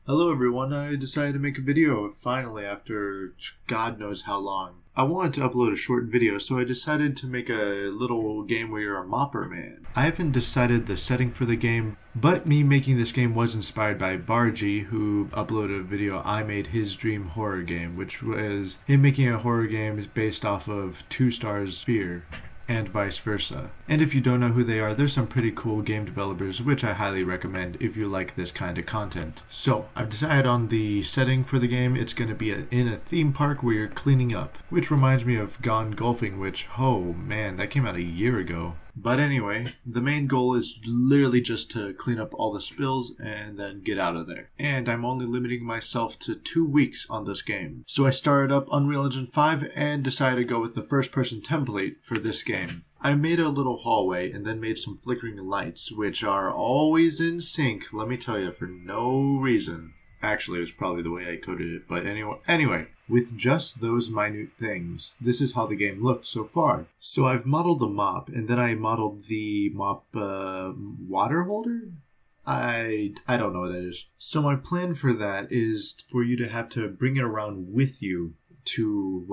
Hello everyone, I decided to make a video finally after God knows how long. I wanted to upload a short video, so I decided to make a little game where you're a Mopper man. I haven't decided the setting for the game, but me making this game was inspired by Barji, who uploaded a video I made his dream horror game, which was him making a horror game based off of 2 Stars Fear, and vice versa. And if you don't know who they are, there's some pretty cool game developers which I highly recommend if you like this kind of content. So, I've decided on the setting for the game. It's going to be in a theme park where you're cleaning up, which reminds me of Gone Golfing, which, oh man, that came out a year ago. But anyway, the main goal is literally just to clean up all the spills and then get out of there. And I'm only limiting myself to 2 weeks on this game. So I started up Unreal Engine 5 and decided to go with the first person template for this game. I made a little hallway and then made some flickering lights, which are always in sync, let me tell you, for no reason. Actually, it was probably the way I coded it, but anyway, with just those minute things, this is how the game looks so far. So I've modeled the mop, and then I modeled the mop water holder? I don't know what that is. So my plan for that is for you to have to bring it around with you to,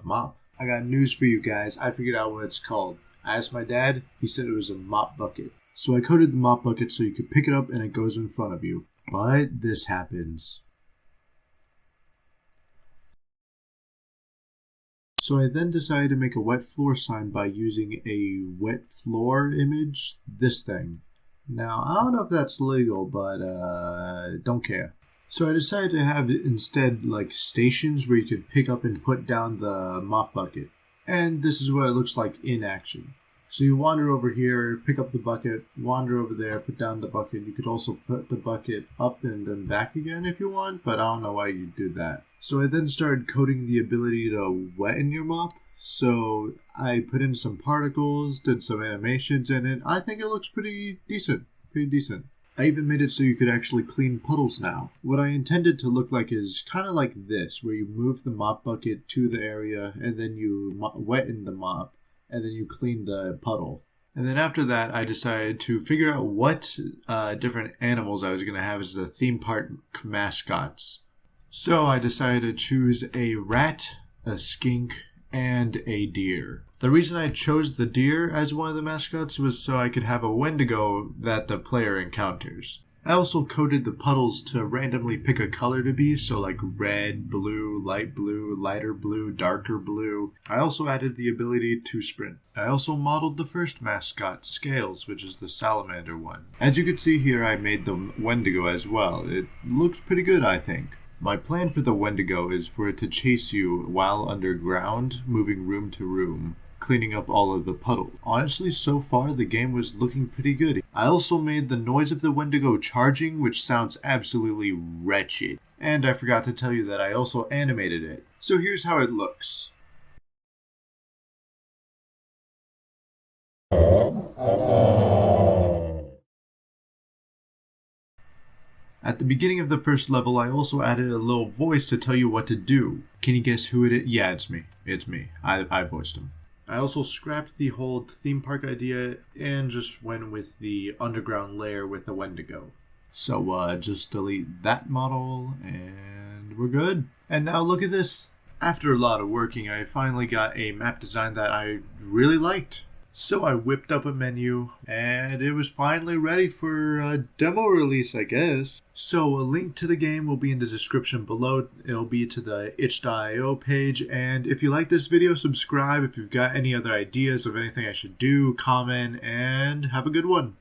mop. I got news for you guys. I figured out what it's called. I asked my dad. He said it was a mop bucket. So I coded the mop bucket so you could pick it up and it goes in front of you. But this happens. So I then decided to make a wet floor sign by using a wet floor image. This thing. Now, I don't know if that's legal, but don't care. So I decided to have instead like stations where you could pick up and put down the mop bucket. And this is what it looks like in action. So you wander over here, pick up the bucket, wander over there, put down the bucket. You could also put the bucket up and then back again if you want, but I don't know why you do that. So I then started coding the ability to wetten your mop. So I put in some particles, did some animations in it. I think it looks pretty decent. I even made it so you could actually clean puddles now. What I intended to look like is kind of like this, where you move the mop bucket to the area and then you wetten the mop. And then you clean the puddle. And then after that, I decided to figure out what different animals I was going to have as the theme park mascots. So I decided to choose a rat, a skink, and a deer. The reason I chose the deer as one of the mascots was so I could have a Wendigo that the player encounters. I also coded the puddles to randomly pick a color to be, so like red, blue, lighter blue, darker blue. I also added the ability to sprint. I also modeled the first mascot, Scales, which is the salamander one. As you can see here, I made the Wendigo as well. It looks pretty good, I think. My plan for the Wendigo is for it to chase you while underground, moving room to room, cleaning up all of the puddle. Honestly, so far the game was looking pretty good. I also made the noise of the Wendigo charging, which sounds absolutely wretched. And I forgot to tell you that I also animated it. So here's how it looks. At the beginning of the first level, I also added a little voice to tell you what to do. Can you guess who it is? Yeah, it's me. It's me. I voiced him. I also scrapped the whole theme park idea and just went with the underground layer with the Wendigo. So just delete that model and we're good. And now look at this. After a lot of working, I finally got a map design that I really liked. So I whipped up a menu and it was finally ready for a demo release, I guess. So a link to the game will be in the description below. It'll be to the itch.io page. And if you like this video, subscribe. If you've got any other ideas of anything I should do, comment, and have a good one.